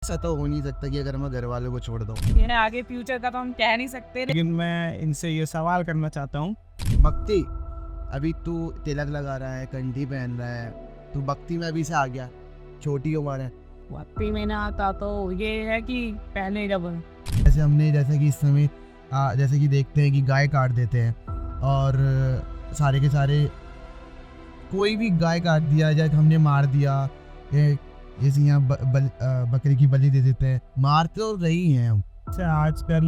ऐसा तो हो नहीं सकता कि अगर मैं घर वालों को छोड़ दूँ। ये आगे फ्यूचर का तो हम कह नहीं सकते, लेकिन मैं इनसे ये सवाल करना चाहता हूँ, भक्ति, अभी तू तिलक लगा रहा है, कंठी पहन रहा है, तू भक्ति में अभी से आ गया, छोटी उम्र है। वाकई में ना आता तो ये है कि पहले जब जैसे कि इस समय जैसे कि देखते हैं कि गाय काट देते हैं और सारे के सारे कोई भी गाय काट दिया जाए तो हमने मार दिया, जैसे यहाँ बकरी की बलि दे देते हैं, मार तो रही हैं हम। से आजकल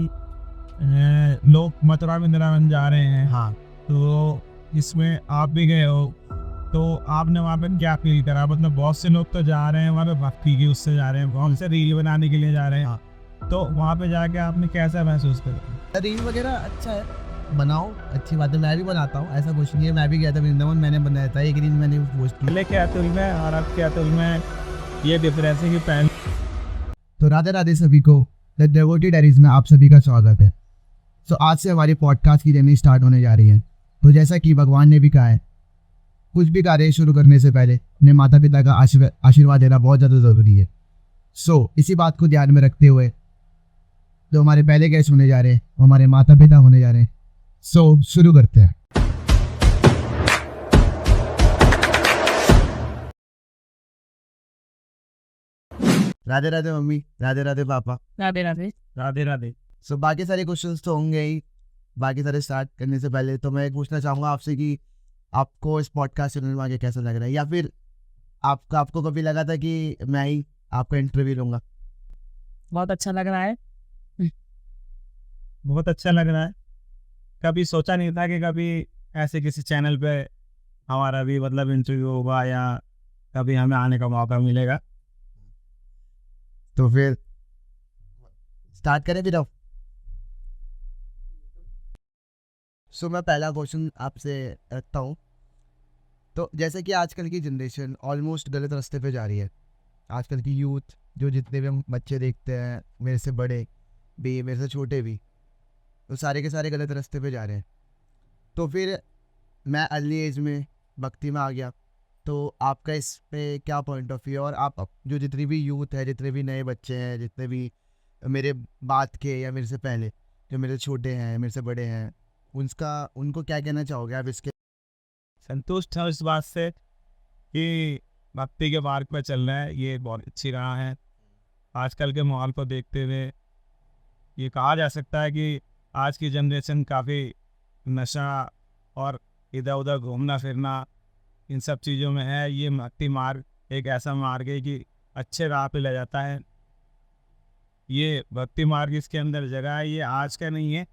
लोग मथुरा वृंदावन जा रहे हैं। हाँ, तो इसमें आप भी गए हो, तो आपने वहाँ पे क्या फील करा? मतलब बहुत से लोग तो जा रहे हैं वहाँ पे भक्ति की उससे जा रहे हैं, बहुत से रील बनाने के लिए जा रहे हैं। हाँ। तो वहाँ पे जाके आपने कैसा महसूस करा? रील वगैरह अच्छा है, बनाओ, अच्छी बात है, मैं भी बनाता हूँ, ऐसा कुछ नहीं है। मैं भी गया था वृंदावन, मैंने बनाया था एक रील, मैंने पोस्ट की। पहले क्या तुल में और अब क्या तुल में ये डिफरेंस है कि पहले। तो राधे राधे सभी को, द डेवोटी डायरीज में आप सभी का स्वागत है। तो आज से हमारी पॉडकास्ट की जर्नी स्टार्ट होने जा रही है। तो जैसा कि भगवान ने भी कहा है, कुछ भी कार्य शुरू करने से पहले अपने माता पिता का आशीर्वाद देना बहुत ज़्यादा ज़रूरी है। इसी बात को ध्यान में रखते हुए जो हमारे पहले गेस्ट होने जा रहे हैं वो हमारे माता पिता होने जा रहे हैं। शुरू करते हैं। राधे राधे मम्मी, राधे राधे पापा। राधे राधे। राधे राधे। बाकी सारे क्वेश्चंस तो होंगे ही। बाकी सारे स्टार्ट करने से पहले तो मैं पूछना चाहूँगा आपसे कि आपको इस पॉडकास्ट चैनल में आके कैसा लग रहा है, या फिर आपको कभी लगा था कि मैं ही आपका इंटरव्यू लूँगा? बहुत अच्छा लग रहा है। बहुत अच्छा लग रहा है। कभी सोचा नहीं था कि कभी ऐसे किसी चैनल पे हमारा भी मतलब इंटरव्यू होगा या कभी हमें आने का मौका मिलेगा। तो फिर स्टार्ट करें फिर अब। मैं पहला क्वेश्चन आपसे रखता हूँ। तो जैसे कि आजकल की जनरेशन ऑलमोस्ट गलत रास्ते पे जा रही है। आजकल की यूथ, जो जितने भी हम बच्चे देखते हैं, मेरे से बड़े भी, मेरे से छोटे भी, तो सारे के सारे गलत रास्ते पे जा रहे हैं। तो फिर मैं अर्ली एज में भक्ति में आ गया, तो आपका इस पे क्या पॉइंट ऑफ व्यू? और आप जो जितनी भी यूथ है, जितने भी नए बच्चे हैं, जितने भी मेरे बात के या मेरे से पहले, जो मेरे छोटे हैं, मेरे से बड़े हैं, उनको क्या कहना चाहोगे आप इसके? संतुष्ट हूँ इस बात से कि भक्ति के मार्ग पर चल रहा है, ये बहुत अच्छी राह है। आजकल के माहौल को देखते हुए ये कहा जा सकता है कि आज की जनरेशन काफ़ी नशा और इधर उधर घूमना फिरना इन सब चीज़ों में है। ये भक्ति मार्ग एक ऐसा मार्ग है कि अच्छे राह पे ले जाता है। ये भक्ति मार्ग इसके अंदर जगह है, ये आज का नहीं है,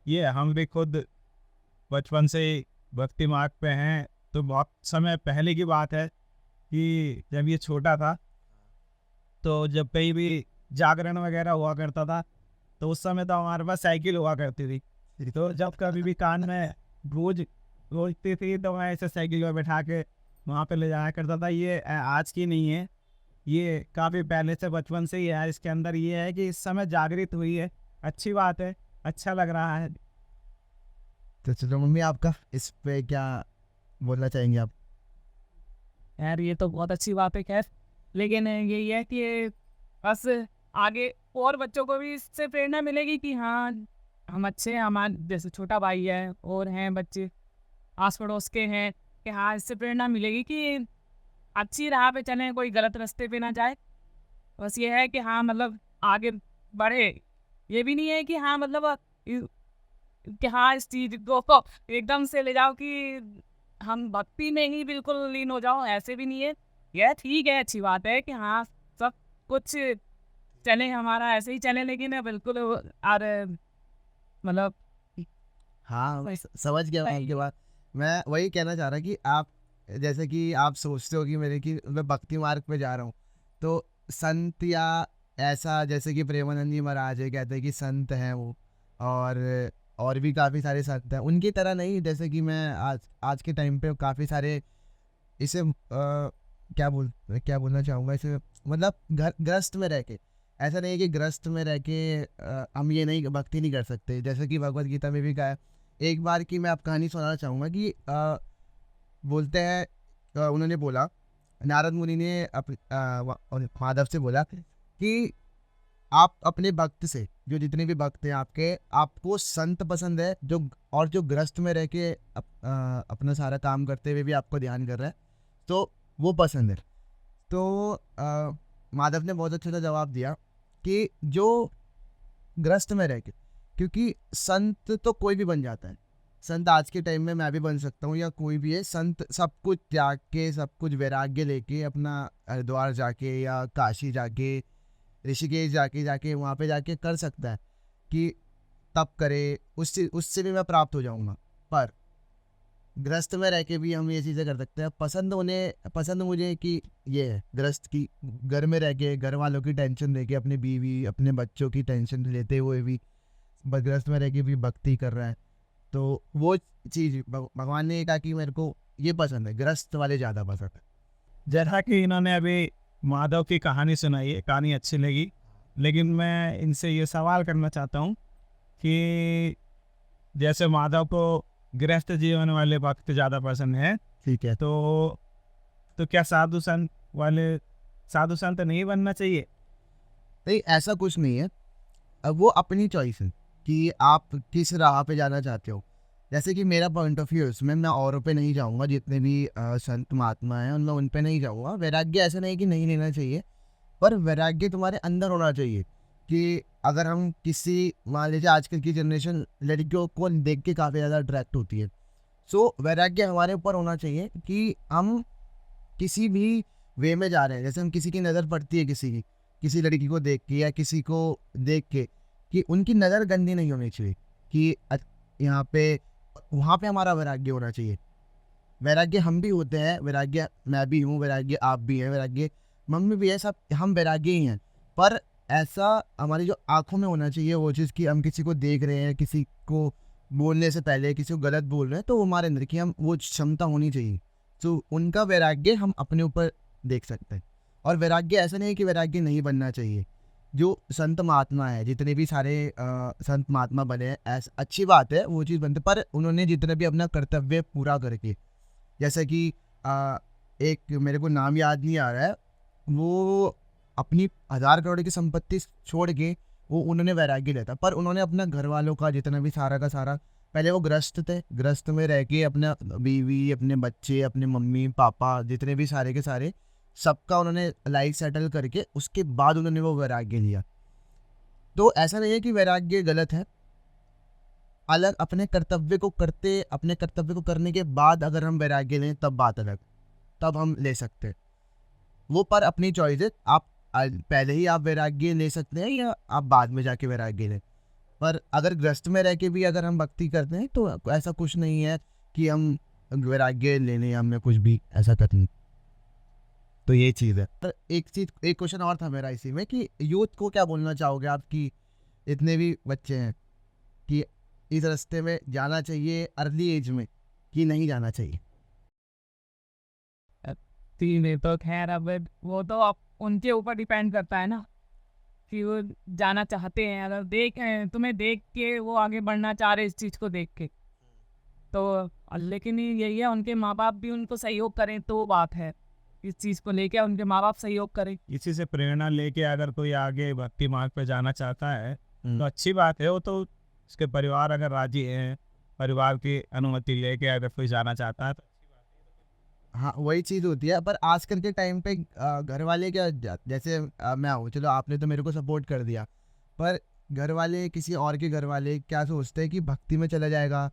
ये हम भी खुद बचपन से ही भक्ति मार्ग पे हैं। तो बहुत समय पहले की बात है कि जब ये छोटा था, तो जब कहीं भी जागरण वगैरह हुआ करता था तो उस समय तो हमारे पास साइकिल हुआ करती थी। तो जब कभी भी कान में गूंजती थी तो मैं ऐसे साइकिल में बैठा के वहाँ पे ले जाया करता था। ये आज की नहीं है, ये काफ़ी पहले से बचपन से ही है। इसके अंदर ये है कि इस समय जागृत हुई है, अच्छी बात है, अच्छा लग रहा है। तो चलो मम्मी, आपका इस पे क्या बोलना चाहेंगे आप? यार ये तो बहुत अच्छी बात है। खैर, लेकिन यही है कि बस आगे और बच्चों को भी इससे प्रेरणा मिलेगी कि हाँ, हम अच्छे हैं। हमारे जैसे छोटा भाई है और हैं बच्चे आस पड़ोस के हैं, कि हाँ, इससे प्रेरणा मिलेगी कि अच्छी राह पे चलें, कोई गलत रास्ते पे ना जाए। बस ये है कि हाँ, मतलब आगे बढ़े। ये भी नहीं है कि हाँ, मतलब कि हाँ, इस चीज़ को एकदम से ले जाओ कि हम भक्ति में ही बिल्कुल लीन हो जाओ, ऐसे भी नहीं है। यह ठीक है, अच्छी बात है कि हाँ, सब कुछ चले, हमारा ऐसे ही चले, लेकिन बिल्कुल अरे मतलब हाँ, समझ गया मैं आपकी बात। मैं वही कहना चाह रहा कि आप, जैसे कि आप सोचते हो कि मैं भक्ति मार्ग पे जा रहा हूँ, तो संत या ऐसा, जैसे कि प्रेमानंद जी महाराज है, कहते हैं कि संत हैं वो, और भी काफ़ी सारे संत हैं, उनकी तरह नहीं। जैसे कि मैं आज के टाइम पे काफ़ी सारे इसे क्या बोलना चाहूँगा इसे, मतलब ग्रस्त में रह के, ऐसा नहीं है कि ग्रस्त में रह के हम ये नहीं भक्ति नहीं कर सकते। जैसे कि भगवत गीता में भी कहा है। एक बार की मैं आप कहानी सुनाना चाहूँगा कि बोलते हैं, उन्होंने बोला, नारद मुनि ने माधव से बोला कि आप अपने भक्त से, जो जितने भी भक्त हैं आपके, आपको संत पसंद है जो, और जो गृहस्थ में रह के अपना सारा काम करते हुए भी आपको ध्यान कर रहा है, तो वो पसंद है। तो माधव ने बहुत अच्छा सा जवाब दिया कि जो गृहस्थ में रह के, क्योंकि संत तो कोई भी बन जाता है, संत आज के टाइम में मैं भी बन सकता हूँ या कोई भी है, संत सब कुछ त्याग के, सब कुछ वैराग्य लेके अपना हरिद्वार जाके या काशी जाके, ऋषिकेश जाके वहाँ पे जाके कर सकता है कि तप करे, उससे भी मैं प्राप्त हो जाऊँगा। पर गृहस्थ में रह के भी हम ये चीज़ें कर सकते हैं। पसंद मुझे कि ये है गृहस्थ की, घर में रह के घर वालों की टेंशन लेके, अपनी बीवी अपने बच्चों की टेंशन लेते हुए भी गृहस्थ में रह के भी भक्ति कर रहा है। तो वो चीज़ भगवान ने कहा कि मेरे को ये पसंद है, गृहस्थ वाले ज़्यादा पसंद है। जैसा कि इन्होंने अभी माधव की कहानी सुनाई है, कहानी अच्छी लगी, लेकिन मैं इनसे ये सवाल करना चाहता हूँ कि जैसे माधव को गृहस्थ जीवन वाले भक्त ज़्यादा पसंद है, ठीक है, तो क्या साधु संत नहीं बनना चाहिए? नहीं ऐसा कुछ नहीं है। अब वो अपनी चॉइस है कि आप किस राह पे जाना चाहते हो। जैसे कि मेरा पॉइंट ऑफ व्यू है उसमें, मैं औरों पे नहीं जाऊँगा, जितने भी संत महात्मा हैं उनमें उन पे नहीं जाऊँगा। वैराग्य ऐसा नहीं कि नहीं लेना चाहिए, पर वैराग्य तुम्हारे अंदर होना चाहिए। कि अगर हम किसी, मान लीजिए आजकल की जनरेशन लड़कियों को देख के काफ़ी ज़्यादा अट्रैक्ट होती है, सो वैराग्य हमारे ऊपर होना चाहिए कि हम किसी भी वे में जा रहे हैं। जैसे हम किसी की नज़र पड़ती है, किसी लड़की को देख के या किसी को देख के, कि उनकी नज़र गंदी नहीं होनी चाहिए, कि यहाँ पे वहाँ पे हमारा वैराग्य होना चाहिए। वैराग्य हम भी होते हैं, वैराग्य मैं भी हूँ, वैराग्य आप भी हैं, वैराग्य मम्मी भी है, सब हम वैराग्य ही हैं। पर ऐसा हमारी जो आंखों में होना चाहिए वो चीज़ कि हम किसी को देख रहे हैं, किसी को बोलने से पहले किसी को गलत बोल रहे हैं, तो वो हमारे अंदर की हम वो क्षमता होनी चाहिए। तो उनका वैराग्य हम अपने ऊपर देख सकते हैं। और वैराग्य ऐसा नहीं है कि वैराग्य नहीं बनना चाहिए। जो संत महात्मा है, जितने भी सारे संत महात्मा बने हैं, ऐसा अच्छी बात है, वो चीज़ बनते, पर उन्होंने जितने भी अपना कर्तव्य पूरा करके, जैसे कि एक मेरे को नाम याद नहीं आ रहा है, वो अपनी 1000 करोड़ की संपत्ति छोड़ के वो उन्होंने वैराग्य लेता, पर उन्होंने अपना घर वालों का जितना भी सारा का सारा, पहले वो गृहस्थ थे, गृहस्थ में रह के अपना बीवी, अपने बच्चे, अपने मम्मी पापा, जितने भी सारे के सारे, सबका उन्होंने लाइफ सेटल करके उसके बाद उन्होंने वो वैराग्य लिया। तो ऐसा नहीं है कि वैराग्य गलत है। अलग अपने कर्तव्य को करने के बाद अगर हम वैराग्य लें तब बात अलग, तब हम ले सकते हैं वो, पर अपनी चॉइस है। आप पहले ही आप वैराग्य ले सकते हैं या आप बाद में जाके वैराग्य लें। पर अगर गृहस्थ में रह के भी अगर हम भक्ति करते हैं तो ऐसा कुछ नहीं है कि हम वैराग्य लेने या हमें कुछ भी ऐसा करनी। तो ये चीज़ है। पर एक क्वेश्चन और था मेरा इसी में कि यूथ को क्या बोलना चाहोगे आप, कि इतने भी बच्चे हैं, कि इस रास्ते में जाना चाहिए अर्ली एज में कि नहीं जाना चाहिए? तीन तो खैर अब वो तो आप उनके ऊपर डिपेंड करता है ना, कि वो जाना चाहते हैं। अगर तुम्हें देख के वो आगे बढ़ना चाह रहे इस चीज़ को देख के, तो लेकिन यही है, उनके माँ बाप भी उनको सहयोग करें तो बात है। इस चीज़ को लेके उनके माँ बाप सहयोग करें। इसी से प्रेरणा लेके अगर कोई आगे भक्ति मार्ग पे जाना चाहता है तो अच्छी बात है। वो तो उसके परिवार अगर राजी है, परिवार की अनुमति लेके अगर कोई जाना चाहता है तो हाँ वही चीज़ होती है। पर आजकल के टाइम पे घर वाले क्या, जैसे मैं हूँ, चलो आपने तो मेरे को सपोर्ट कर दिया, पर घर वाले, किसी और के घर वाले क्या सोचते हैं कि भक्ति में चला जाएगा,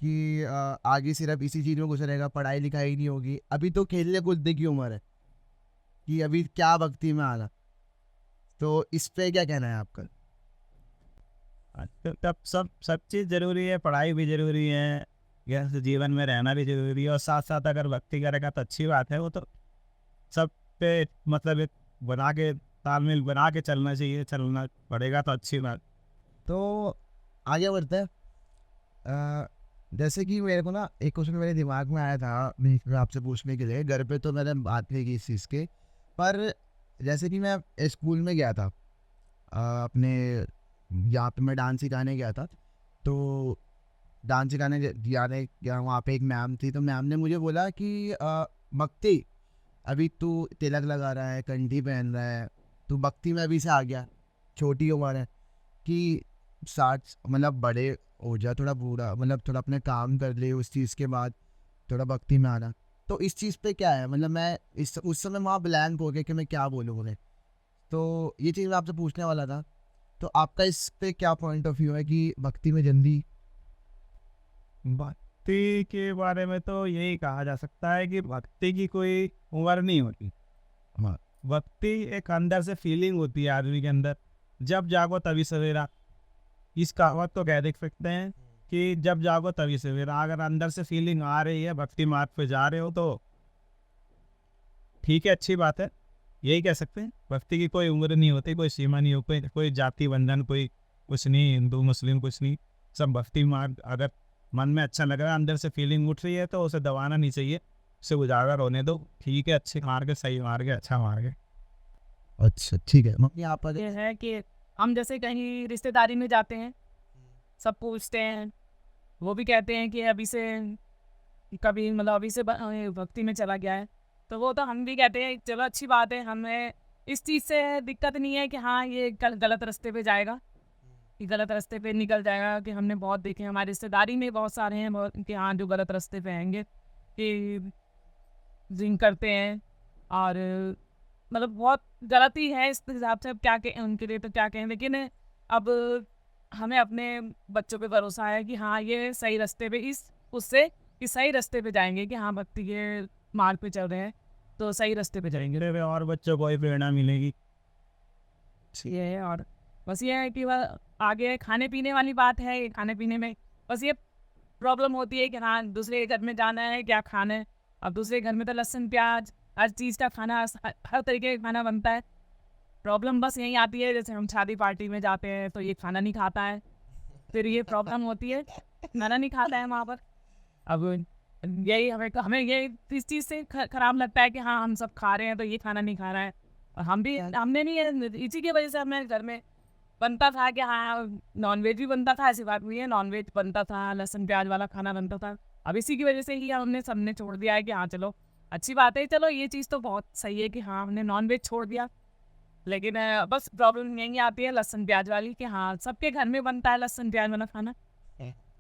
कि आगे सिर्फ इसी चीज़ में घुसा रहेगा, पढ़ाई लिखाई नहीं होगी, अभी तो खेलने कूदने की उम्र है, कि अभी क्या भक्ति में आना। तो इस पे क्या कहना है आपका? तब सब चीज़ ज़रूरी है, पढ़ाई भी ज़रूरी है, गृहस्थ जीवन में रहना भी ज़रूरी है, और साथ साथ अगर भक्ति करेगा तो अच्छी बात है। वो तो सब पे मतलब एक बना के, तालमेल बना के चलना चाहिए, चलना पड़ेगा तो अच्छी बात। तो आगे बढ़ते हैं। जैसे कि मेरे को ना एक क्वेश्चन मेरे दिमाग में आया था मैं आपसे पूछने के लिए, घर पे तो मैंने बात नहीं की इस चीज़ के, पर जैसे कि मैं स्कूल में गया था, अपने यहाँ पे मैं डांस सिखाने गया था। तो डांस सिखाने जाने गया, वहाँ पे एक मैम थी, तो मैम ने मुझे बोला कि भक्ति, अभी तू तिलक लगा रहा है, कंठी पहन रहा है, तू भक्ति में अभी से आ गया, छोटी उम्र है कि 60 मतलब बड़े हो जा, थोड़ा बूढ़ा मतलब थोड़ा अपने काम कर ले, उस चीज़ के बाद थोड़ा भक्ति में आना। तो इस चीज़ पे क्या है, मतलब मैं इस उस समय वहाँ ब्लैंक हो गया कि मैं क्या बोलूँ उन्हें। तो ये चीज़ मैं आपसे पूछने वाला था। तो आपका इस पे क्या पॉइंट ऑफ व्यू है कि भक्ति में जल्दी? भक्ति के बारे में तो यही कहा जा सकता है कि भक्ति की कोई उम्र नहीं होती। हाँ। भक्ति एक अंदर से फीलिंग होती है आदमी के अंदर, जब जागो तभी सवेरा। इस कहावत को कह देख सकते हैं कि जब जागो तभी सवेरा। अगर अंदर से फीलिंग आ रही है, भक्ति मार्ग पे जा रहे हो तो ठीक है, अच्छी बात है। यही कह सकते हैं, भक्ति की कोई उम्र नहीं होती, कोई सीमा नहीं होती, कोई जाति बंधन, कोई कुछ नहीं, हिंदू मुस्लिम कुछ नहीं। सब भक्ति मार्ग अगर मन में अच्छा लग रहा है, अंदर से फीलिंग उठ रही है तो उसे दबाना नहीं चाहिए, उसे उजागर होने दो। ठीक है, अच्छे मार्ग है, सही मार्ग है, अच्छा मार्ग है। अच्छा ठीक है। मम्मी आप ये है कि हम जैसे कहीं रिश्तेदारी में जाते हैं, सब पूछते हैं, वो भी कहते हैं कि अभी से कभी मतलब अभी से भक्ति में चला गया है, तो वो तो हम भी कहते हैं चलो अच्छी बात है, हमें इस चीज़ से दिक्कत नहीं है कि हाँ ये गलत रास्ते पे जाएगा, कि गलत रास्ते पे निकल जाएगा। कि हमने बहुत देखे, हमारी रिश्तेदारी में बहुत सारे हैं बहुत कि हाँ जो गलत रास्ते पे आएंगे, कि ड्रिंक करते हैं और मतलब बहुत गलती है इस हिसाब से। अब क्या कहें उनके लिए, तो क्या कहें, लेकिन अब हमें अपने बच्चों पे भरोसा है कि हाँ ये सही रास्ते पे इस उससे कि सही रास्ते पे जाएंगे, कि हाँ भक्ति के मार्ग पे चल रहे हैं तो सही रास्ते पे जाएंगे। मेरे और बच्चों को ही प्रेरणा मिलेगी। ये है, और बस ये है कि वह आगे खाने पीने वाली बात है। ये खाने पीने में बस ये प्रॉब्लम होती है कि हाँ दूसरे के घर में जाना है, क्या खाना है। अब दूसरे घर में तो लहसुन प्याज हर चीज़ का खाना, हर तरीके का खाना बनता है। प्रॉब्लम बस यही आती है, जैसे हम शादी पार्टी में जाते हैं तो ये खाना नहीं खाता है, फिर ये प्रॉब्लम होती है, खाना नहीं खाता है वहाँ पर। अब यही हमें ये इस चीज़ से खराब लगता है कि हाँ हम सब खा रहे हैं तो ये खाना नहीं खा रहा है। और हमने नहीं, इसी की वजह से हमें घर में बनता था कि हाँ नॉनवेज भी बनता था, ऐसी बात नहीं है, नॉनवेज बनता था, लहसुन प्याज वाला खाना बनता था। अब इसी की वजह से ही हमने सबने छोड़ दिया है कि हाँ चलो अच्छी बात है, चलो ये चीज़ तो बहुत सही है कि हाँ हमने नॉनवेज छोड़ दिया। लेकिन बस प्रॉब्लम यही आती है लहसुन प्याज वाली, कि हाँ सबके घर में बनता है लहसुन प्याज वाला खाना,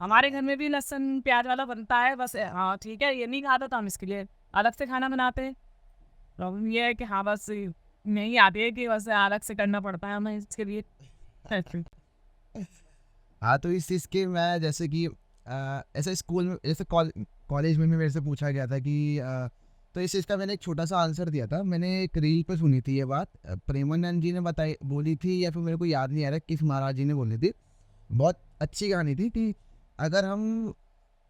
हमारे घर में भी लहसुन प्याज वाला बनता है। बस हाँ ठीक है, ये नहीं खाता तो हम इसके लिए अलग से खाना बनाते हैं। प्रॉब्लम ये है कि हाँ बस यही आती है कि बस अलग से करना पड़ता है हमें इसके लिए। हाँ, तो इस चीज़ के मैं जैसे कि ऐसे स्कूल में, जैसे कॉलेज में भी मेरे से पूछा गया था कि तो इस चीज़ का मैंने एक छोटा सा आंसर दिया था। मैंने एक रील पे सुनी थी ये बात, प्रेमानंद जी ने बोली थी, या फिर मेरे को याद नहीं आ रहा किस महाराज जी ने बोली थी। बहुत अच्छी कहानी थी कि अगर हम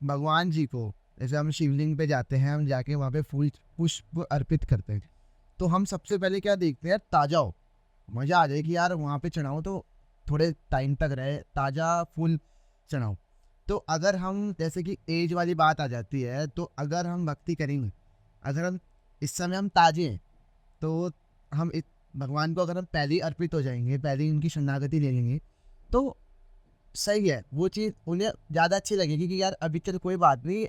भगवान जी को, जैसे हम शिवलिंग पे जाते हैं, हम जाके वहाँ पे फूल पुष्प अर्पित करते हैं, तो हम सबसे पहले क्या देखते हैं, ताज़ा हो, मज़ा आ जाए कि यार वहाँ पे चढ़ाओ तो थोड़े टाइम तक रहे, ताज़ा फूल चढ़ाओ। तो अगर हम, जैसे कि एज वाली बात आ जाती है, तो अगर हम भक्ति करेंगे, अगर हम इस समय हम ताज़े हैं, तो हम भगवान को अगर हम पहले ही अर्पित हो जाएंगे, पहले ही उनकी शरणागति ले लेंगे, तो सही है। वो चीज़ उन्हें ज़्यादा अच्छी लगेगी कि यार अभी चल कोई बात नहीं,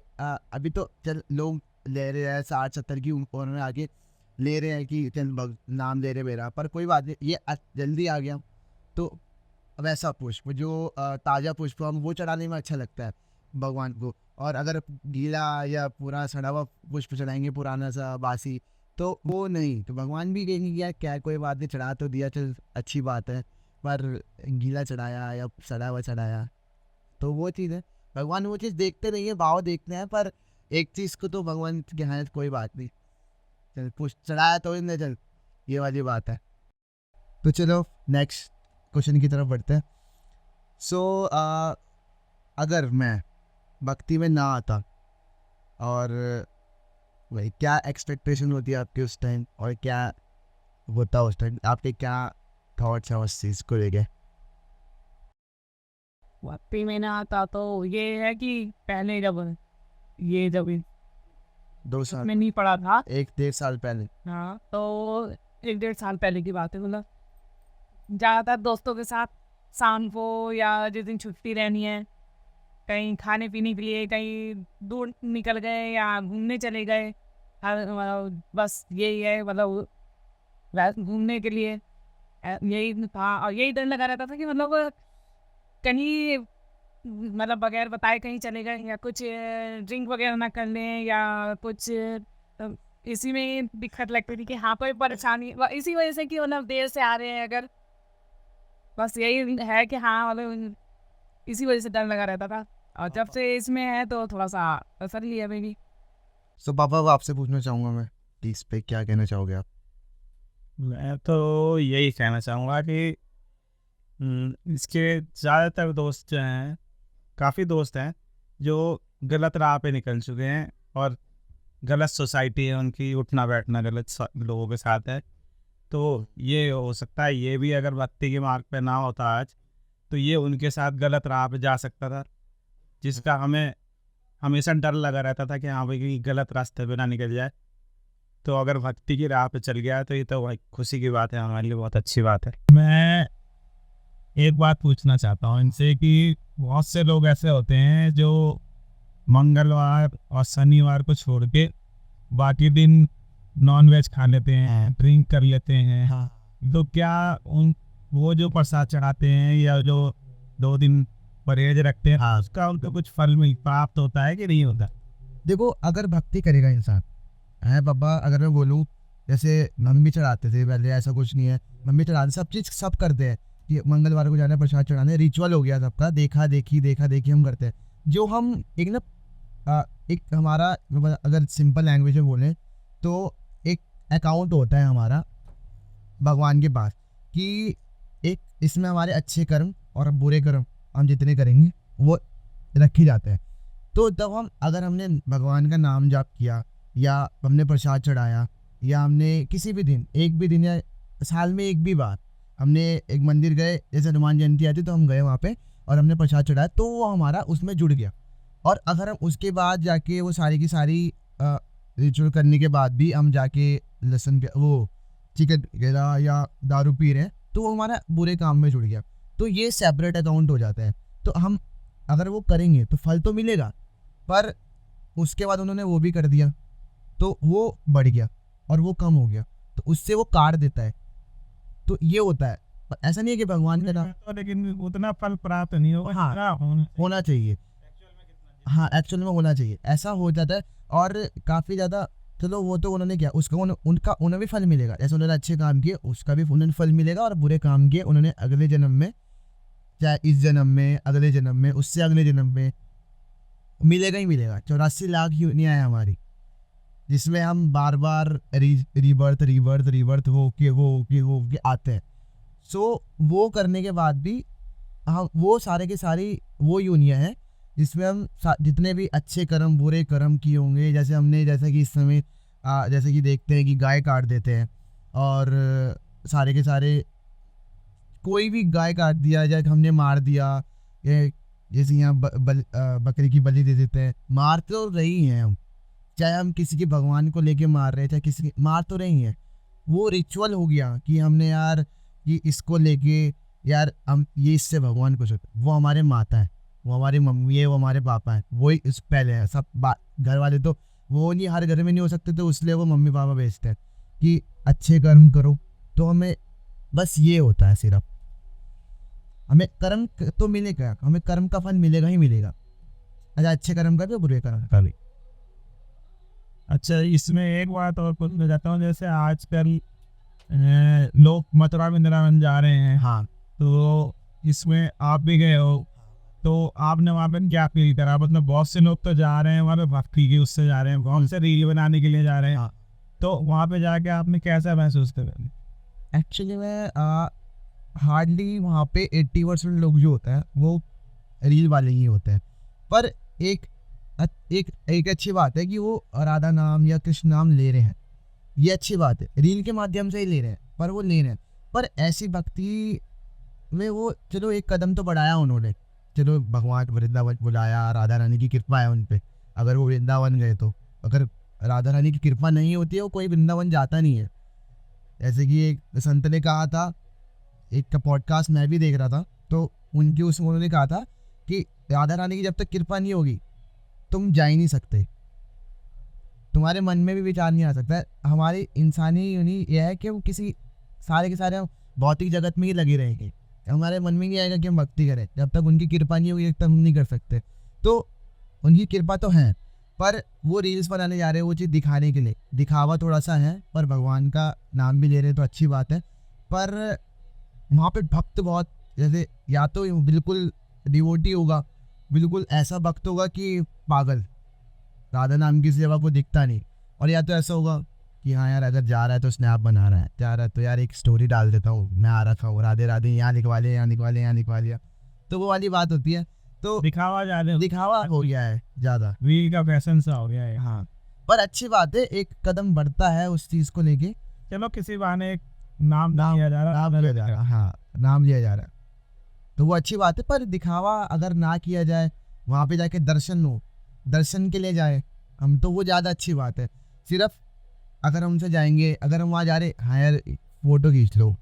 अभी तो चल लोग ले रहे हैं 60-70 की उम्र में आगे ले रहे हैं कि चल नाम ले रहे मेरा, पर कोई बात नहीं, ये जल्दी आ गया। तो वैसा पुष्प जो ताज़ा पुष्प हम वो चढ़ाने में अच्छा लगता है भगवान को। और अगर गीला या पूरा सड़ा हुआ पुष्प चढ़ाएंगे, पुराना सा बासी, तो वो नहीं, तो भगवान भी कहेंगे कि यार क्या कोई बात नहीं, चढ़ा तो दिया, चल अच्छी बात है, पर गीला चढ़ाया या सड़ा हुआ चढ़ाया, तो वो चीज़ है। भगवान वो चीज़ देखते नहीं है, भाव देखते हैं, पर एक चीज़ को तो भगवान के यहाँ कोई बात नहीं, चल पुष्प चढ़ाया तो इन्हें, चल ये वाली बात है। तो चलो नेक्स्ट क्वेश्चन की तरफ बढ़ते हैं। सो अगर मैं भक्ति में ना आता, और वही क्या एक्सपेक्टेशन होती है आपकी उस टाइम, और क्या होता उस टाइम, आपके क्या थॉट्स हैं उस चीज़ को लेके? भक्ति में ना आता तो ये है कि पहले जब 2 साल में नहीं पढ़ा था, 1-1.5 साल पहले। हाँ तो 1-1.5 साल पहले की बात है। मतलब ज़्यादातर दोस्तों के साथ शाम को या जिस दिन छुट्टी रहनी है, कहीं खाने पीने के लिए कहीं दूर निकल गए या घूमने चले गए, मतलब बस यही है, मतलब घूमने के लिए यही था, और यही डर लगा रहता था कि मतलब कहीं मतलब बगैर बताए कहीं चले गए या कुछ ड्रिंक वगैरह ना कर लें या कुछ इसी में दिक्कत लगती थी कि हाँ कोई परेशानी इसी वजह से कि मतलब देर से आ रहे हैं अगर, बस यही है कि हाँ मतलब इसी वजह से डर लगा रहता था। और जब से इसमें है तो थोड़ा सा असर ही है बेबी। सो पापा, वो आपसे पूछना चाहूँगा मैं कि इस पे क्या कहना चाहोगे आप? मैं तो यही कहना चाहूँगा कि इसके ज़्यादातर दोस्त जो हैं, काफ़ी दोस्त हैं जो गलत राह पे निकल चुके हैं और गलत सोसाइटी है उनकी, उठना बैठना गलत लोगों के साथ है। तो ये हो सकता है ये भी अगर भक्ति के मार्ग पे ना होता आज, तो ये उनके साथ गलत राह पे जा सकता था, जिसका हमें हमेशा डर लगा रहता था कि हाँ भाई कि गलत रास्ते पे ना निकल जाए। तो अगर भक्ति की राह पे चल गया तो ये तो भाई खुशी की बात है, हमारे लिए बहुत अच्छी बात है। मैं एक बात पूछना चाहता हूँ इनसे कि बहुत से लोग ऐसे होते हैं जो मंगलवार और शनिवार को छोड़ के बाकी दिन नॉन वेज खा लेते हैं, ड्रिंक कर लेते हैं। हाँ, तो क्या उन वो जो प्रसाद चढ़ाते हैं या जो 2 दिन परहेज रखते हैं, हाँ। उसका उनको कुछ फल मिल प्राप्त होता है कि नहीं होता? देखो, अगर भक्ति करेगा इंसान है पापा, अगर मैं बोलूँ जैसे हम भी चढ़ाते थे पहले, ऐसा कुछ नहीं है, हम भी चढ़ाते, सब चीज़ सब करते हैं कि मंगलवार को जाना है प्रसाद चढ़ाने, रिचुअल हो गया सबका, देखा देखी हम करते हैं। जो हम एक ना एक हमारा अगर सिंपल लैंग्वेज में बोलें तो एक अकाउंट होता है हमारा भगवान के पास कि एक इसमें हमारे अच्छे कर्म और बुरे कर्म हम जितने करेंगे वो रखे जाते हैं। तो तब हम अगर हमने भगवान का नाम जाप किया या हमने प्रसाद चढ़ाया या हमने किसी भी दिन, एक भी दिन या साल में एक भी बार हमने एक मंदिर गए, जैसे हनुमान जयंती आती तो हम गए वहाँ पे और हमने प्रसाद चढ़ाया, तो वो हमारा उसमें जुड़ गया। और अगर हम उसके बाद जाके वो सारी की सारी रिचुअल करने के बाद भी हम जाके लहसुन वो चिकन वगैरह या दारू पी रहे हैं तो वो हमारा बुरे काम में जुड़ गया, तो ये सेपरेट अकाउंट हो जाता है। तो हम अगर वो करेंगे तो फल तो मिलेगा, पर उसके बाद उन्होंने वो भी कर दिया तो वो बढ़ गया और वो कम हो गया, तो उससे वो काट देता है। तो ये होता है, पर ऐसा नहीं है कि भगवान का नाम तो लेकिन उतना फल प्राप्त नहीं होगा हाँ, जितना होना चाहिए। हाँ, एक्चुअल में होना चाहिए, ऐसा हो जाता है। और काफ़ी ज़्यादा, चलो वो तो उन्होंने किया, उसका उनका उन्हें भी फल मिलेगा, जैसे उन्होंने अच्छे काम किए उसका भी उन्हें फल मिलेगा, और बुरे काम किए उन्होंने अगले जन्म में, चाहे इस जन्म में, अगले जन्म में, उससे अगले जन्म में मिलेगा ही मिलेगा। 84 लाख यूनियाँ है हमारी, जिसमें हम बार बार रिबर्थ हो के आते हैं। सो वो करने के बाद भी हम वो सारे के सारी वो यूनियाँ हैं जिसमें हम जितने भी अच्छे कर्म बुरे कर्म किए होंगे, जैसे हमने, जैसे कि इस समय जैसे कि देखते हैं कि गाय काट देते हैं और सारे के सारे कोई भी गाय काट दिया, या हमने मार दिया, जैसे यहाँ बकरी की बलि दे देते हैं, मार तो रही हैं हम, चाहे हम किसी के भगवान को लेके मार रहे हैं, चाहे किसी के मार तो रही हैं। वो रिचुअल हो गया कि हमने यार कि इसको लेके यार हम ये इससे भगवान को सकते, वो हमारे माता है, वो हमारी मम्मी है, वो हमारे पापा हैं, वही इस पहले है सब घर वाले तो वो नहीं, हर घर में नहीं हो सकते, तो इसलिए वो मम्मी पापा भेजते हैं कि अच्छे कर्म करो। तो हमें बस ये होता है, सिर्फ हमें कर्म तो मिलेगा, हमें कर्म का फल मिलेगा ही मिलेगा, अच्छा अच्छे कर्म का भी और बुरे कर्म का भी। अच्छा, इसमें एक बात और पूछना चाहता हूँ, जैसे आजकल लोग मथुरा वृंदावन जा रहे हैं, हाँ, तो इसमें आप भी गए हो, तो आपने वहाँ पे क्या फील करा? मतलब बहुत से लोग तो जा रहे हैं वहाँ पे भक्ति की उससे जा रहे हैं, बहुत से रील बनाने के लिए जा रहे हैं, हाँ। तो वहाँ पे जाके आपने कैसा महसूस करा? एक्चुअली में हार्डली वहाँ पे 80% लोग जो होता है वो रील वाले ही होते हैं, पर एक अच्छी बात है कि वो राधा नाम या कृष्ण नाम ले रहे हैं, ये अच्छी बात है, रील के माध्यम से ही ले रहे हैं, पर वो ले रहे हैं। पर ऐसी भक्ति में वो चलो एक कदम तो बढ़ाया उन्होंने, चलो भगवान वृंदावन बुलाया, राधा रानी की कृपा है उन पे, अगर वो वृंदावन गए तो, अगर राधा रानी की कृपा नहीं होती है वो कोई वृंदावन जाता नहीं है। जैसे कि एक संत ने कहा था, एक का पॉडकास्ट मैं भी देख रहा था, तो उनके उसमें उन्होंने कहा था कि राधा रानी की जब तक कृपा नहीं होगी तुम जा ही नहीं सकते, तुम्हारे मन में भी विचार नहीं आ सकता है। हमारी इंसानी यूनी यह है कि वो किसी सारे के सारे भौतिक जगत में ही लगे रहेंगे, हमारे मन में नहीं आएगा कि हम भक्ति करें। जब तक उनकी कृपा नहीं होगी तब हम नहीं कर सकते। तो उनकी कृपा तो है, पर वो रील्स बनाने जा रहे हैं वो चीज़ दिखाने के लिए, दिखावा थोड़ा सा है, पर भगवान का नाम भी ले रहे हैं तो अच्छी बात है। पर वहाँ पे भक्त बहुत, जैसे या तो बिल्कुल डिवोटी होगा, बिल्कुल ऐसा भक्त होगा कि पागल, राधा नाम की सेवा को दिखता नहीं, और या तो ऐसा होगा कि हाँ यार अगर जा रहा है तो स्नैप बना रहा है, जा रहा है तो यार एक स्टोरी डाल देता हूँ, मैं आ रखा हूँ, राधे राधे, यहाँ लिखवा लिया, यहाँ लिखवा लिया, यहाँ लिखवा लिया। तो वो वाली बात होती है, तो दिखावा ज्यादा, दिखावा हो गया है ज़्यादा, रील का फैशन सा हो गया है। हाँ। पर अच्छी बात है, एक कदम बढ़ता है उस चीज़ को लेके, चलो किसी बहाने एक नाम लिया जा रहा, नाम लिया जा रहा, हाँ नाम लिया जा रहा है, तो वो अच्छी बात है। पर दिखावा अगर ना किया जाए, वहाँ पे जाके दर्शन हो, दर्शन के लिए जाए हम, तो वो ज़्यादा अच्छी बात है। सिर्फ अगर हम उनसे जाएंगे, अगर हम वहाँ जा रहे, हाँ यार फ़ोटो खींच लो,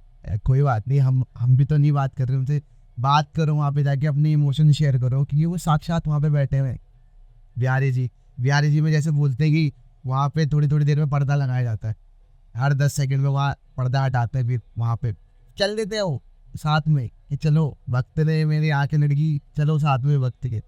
कोई बात नहीं, हम भी तो नहीं बात कर रहे, उनसे बात करो, वहाँ पे जाके अपने इमोशन शेयर करो, क्योंकि वो साक्षात वहाँ पे बैठे हुए हैं। बिहारी जी में जैसे बोलते हैं कि वहाँ पे थोड़ी थोड़ी देर में पर्दा लगाया जाता है, हर 10 सेकंड में वहाँ पर्दा हटाते हैं, फिर वहाँ पे चल देते हैं वो साथ में कि चलो वक्त ने मेरी आंखें लड़की, चलो साथ में वक्त के,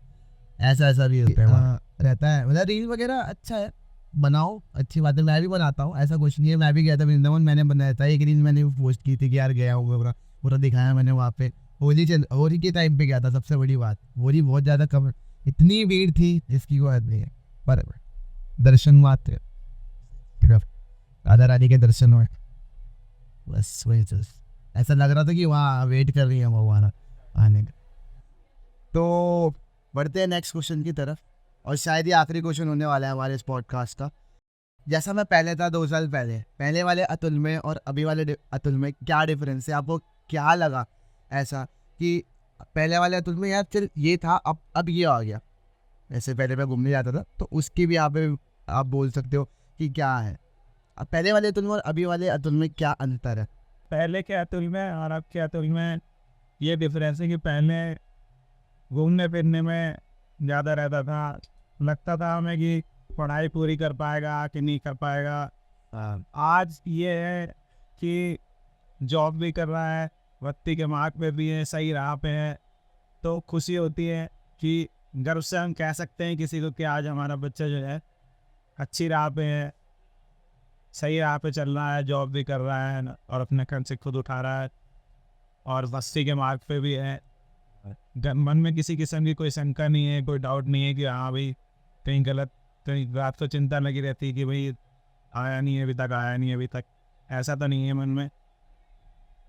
ऐसा भी होता है वहाँ रहता है। मतलब रील वगैरह अच्छा है, बनाओ, अच्छी बात है, मैं भी बनाता हूँ, ऐसा कुछ नहीं है। मैं भी गया था वृंदावन, मैंने बनाया था एक रील, मैंने पोस्ट की थी कि यार गया हूँ, पूरा पूरा दिखाया मैंने वहाँ पे। होली के टाइम पे गया था, सबसे बड़ी बात, होली बहुत ज़्यादा कम, इतनी भीड़ थी जिसकी कोई हद नहीं है, पर दर्शन मात्र, राधा रानी के दर्शन हुए, बस वही चीज़। ऐसा लग रहा था कि वहाँ वेट कर रही है भगवान आने का। तो बढ़ते हैं नेक्स्ट क्वेश्चन की तरफ, और शायद ये आखिरी क्वेश्चन होने वाला है हमारे इस पॉडकास्ट का। जैसा मैं पहले था 2 साल पहले वाले अतुल में और अभी वाले अतुल में क्या डिफरेंस है? आपको क्या लगा ऐसा कि पहले वाले अतुल में यार चल ये था, अब ये आ गया? जैसे पहले मैं घूमने जाता था, तो उसकी भी आप बोल सकते हो कि क्या है अब पहले वाले अतुल में और अभी वाले अतुल में क्या अंतर है? पहले के अतुल में और अब के अतुल में ये डिफरेंस है कि पहले घूमने फिरने में ज़्यादा रहता था, लगता था हमें कि पढ़ाई पूरी कर पाएगा कि नहीं कर पाएगा। आज ये है कि जॉब भी कर रहा है, भक्ति के मार्ग पे भी है, सही राह पे है, तो खुशी होती है कि गर्व से हम कह सकते हैं किसी को कि आज हमारा बच्चा जो है अच्छी राह पे है, सही राह पे चल रहा है, जॉब भी कर रहा है और अपने खर्च से खुद उठा रहा है और भक्ति के मार्ग पे भी है। मन में किसी किस्म की कोई शंका नहीं है, कोई डाउट नहीं है कि हाँ भाई कहीं गलत, कहीं रात को चिंता लगी रहती है कि भाई आया नहीं है अभी तक, आया नहीं है अभी तक, ऐसा तो नहीं है मन में।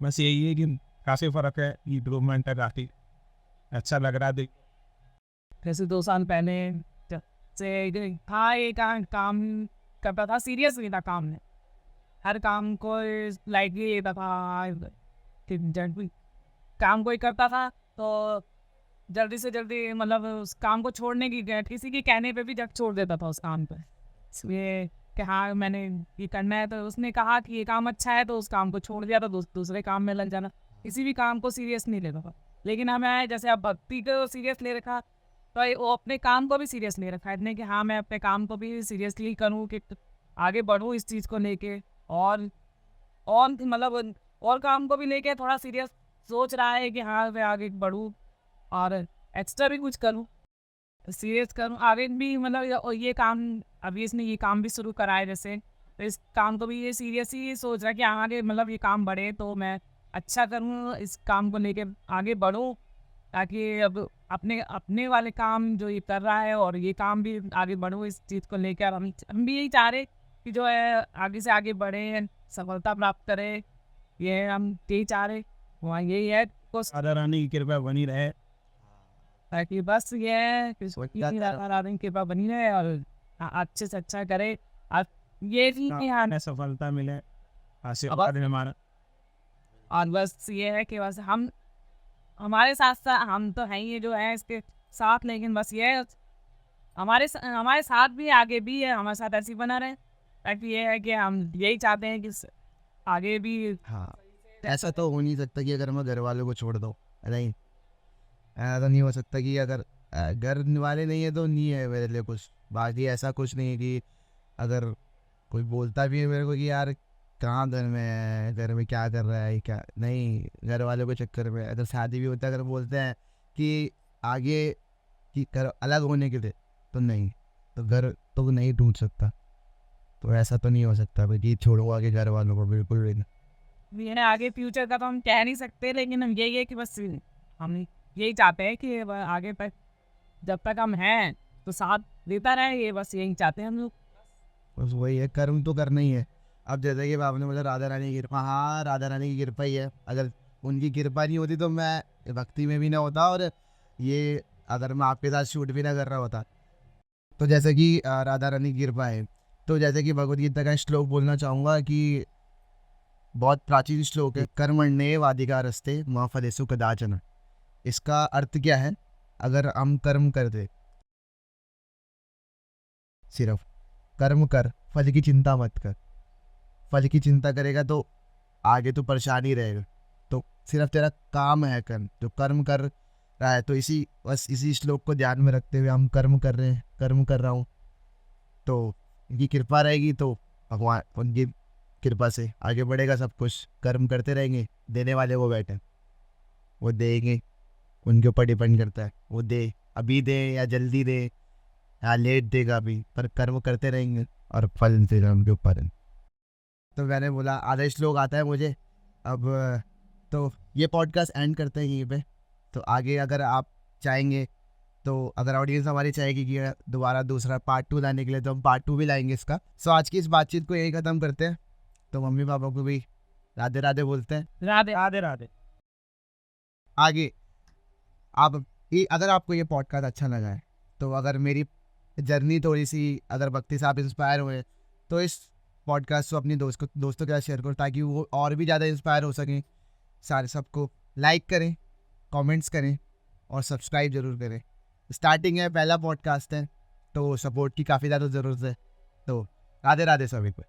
बस यही है कि काफ़ी फ़र्क है, इम्प्रूवमेंट है, काफ़ी अच्छा लग रहा है देख। जैसे 2 साल पहले से था, ये काम करता था, सीरियस नहीं था काम में, हर काम को लाइटली लेता था, काम कोई करता था तो जल्दी से जल्दी, मतलब उस काम को छोड़ने की, किसी के कहने पे भी जब छोड़ देता था उस काम पे, इसलिए कि हाँ मैंने ये करना है, तो उसने कहा कि ये काम अच्छा है तो उस काम को छोड़ दिया, तो दूसरे काम में लग जाना, किसी भी काम को सीरियस नहीं लेता था। लेकिन हमें जैसे अब भक्ति को सीरियस ले रखा, तो वो अपने काम को भी सीरियस ले रखा है, इतने कि हाँ मैं अपने काम को भी सीरियसली करूँ, कि आगे बढ़ूँ इस चीज़ को लेके, और मतलब और काम को भी लेके थोड़ा सीरियस सोच रहा है कि हाँ मैं आगे बढ़ूँ और एक्स्ट्रा भी कुछ करूँ, सीरियस करूँ आगे भी, मतलब ये काम अभी इसने ये काम भी शुरू करा है जैसे, तो इस काम को भी ये सीरियस ही सोच रहा है कि आगे मतलब ये काम बढ़े तो मैं अच्छा करूँ, इस काम को लेके आगे बढ़ूँ, ताकि अब अपने वाले काम जो ये कर रहा है और ये काम भी आगे बढ़ूँ इस चीज़ को लेकर। हम भी यही चाह रहे कि जो है आगे से आगे बढ़े, सफलता प्राप्त करे, ये हम यही चाह रहे, वहाँ यही है राधा रानी की कृपा बनी रहे, ताकि बस ये है कि राधा रानी की कृपा बनी रहे और अच्छे से अच्छा करे, और ये भी कि हाँ सफलता मिले, आशीर्वाद है हमारा। और बस ये है कि बस हम हमारे साथ साथ, हम तो हैं ये जो है इसके साथ, लेकिन बस ये हमारे साथ भी आगे भी है, हमारे साथ ऐसे ही बना रहे, ताकि ये है कि हम यही चाहते हैं कि आगे भी। हाँ, ऐसा तो हो नहीं सकता कि अगर मैं घर वालों को छोड़ दूँ, नहीं, ऐसा नहीं हो सकता कि अगर घर वाले नहीं है तो नहीं है मेरे लिए कुछ, बाकी ऐसा कुछ नहीं है कि अगर कोई बोलता भी है मेरे को कि यार कहाँ घर में है, घर में क्या कर रहा है, क्या नहीं, घर वालों के चक्कर में अगर शादी भी होता है, अगर बोलते हैं कि आगे कि घर अलग होने के लिए, तो नहीं, तो घर तो नहीं ढूंढ सकता, तो ऐसा तो नहीं हो सकता भाई कि छोड़ूंगा कि घर वालों को, बिल्कुल भी नहीं। ये है आगे फ्यूचर का तो हम कह नहीं सकते, लेकिन हम यही है कि बस हम यही चाहते हैं कि आगे तक जब तक हम हैं तो साथ देता रहे, ये बस यही चाहते हैं हम लोग। बस वही है, कर्म तो करना ही है। अब जैसे कि आपने बोला राधा रानी की कृपा, हाँ राधा रानी की कृपा ही है। अगर उनकी कृपा नहीं होती तो मैं भक्ति में भी ना होता, और ये अगर मैं आपके साथ शूट भी ना कर रहा होता। तो जैसे कि राधा रानी की कृपा है, तो जैसे कि भगवद गीता का श्लोक बोलना चाहूँगा कि बहुत प्राचीन श्लोक है, कर्मण्येवाधिकारस्ते मा फलेषु कदाचन। इसका अर्थ क्या है? अगर हम कर्म कर दे, सिर्फ कर्म कर, फल की चिंता मत कर। फल की चिंता करेगा तो आगे तो परेशानी रहेगा, तो सिर्फ तेरा काम है कर्म, जो कर्म कर रहा है। तो इसी श्लोक को ध्यान में रखते हुए हम कर्म कर रहे हैं, कर्म कर रहा हूँ, तो इनकी कृपा रहेगी तो भगवान उनकी कृपा से आगे बढ़ेगा सब कुछ। कर्म करते रहेंगे, देने वाले वो बैठे, वो देंगे, उनके ऊपर डिपेंड करता है, वो दे, अभी दे या जल्दी दे या लेट देगा अभी, पर कर्म करते रहेंगे और फल इंतजाम उनके ऊपर है। तो मैंने बोला आधा श्लोक आता है मुझे अब, तो ये पॉडकास्ट एंड करते हैं यहीं पे। तो आगे अगर आप चाहेंगे, तो अगर ऑडियंस हमारी चाहेगी कि दोबारा दूसरा पार्ट 2 लाने के लिए, तो हम पार्ट 2 भी लाएंगे इसका। सो आज की इस बातचीत को यही ख़त्म करते हैं। तो मम्मी पापा को भी राधे राधे बोलते हैं। राधे राधे राधे। आगे आप अगर आपको ये पॉडकास्ट अच्छा लगा है, तो अगर मेरी जर्नी थोड़ी सी अगर भक्ति से आप इंस्पायर हुए, तो इस पॉडकास्ट को अपने दोस्तों के साथ शेयर करो, ताकि वो और भी ज़्यादा इंस्पायर हो सकें। सारे सबको लाइक करें, कमेंट्स करें और सब्सक्राइब ज़रूर करें। स्टार्टिंग है, पहला पॉडकास्ट है, तो सपोर्ट की काफ़ी ज़्यादा ज़रूरत है। तो राधे राधे सभी को।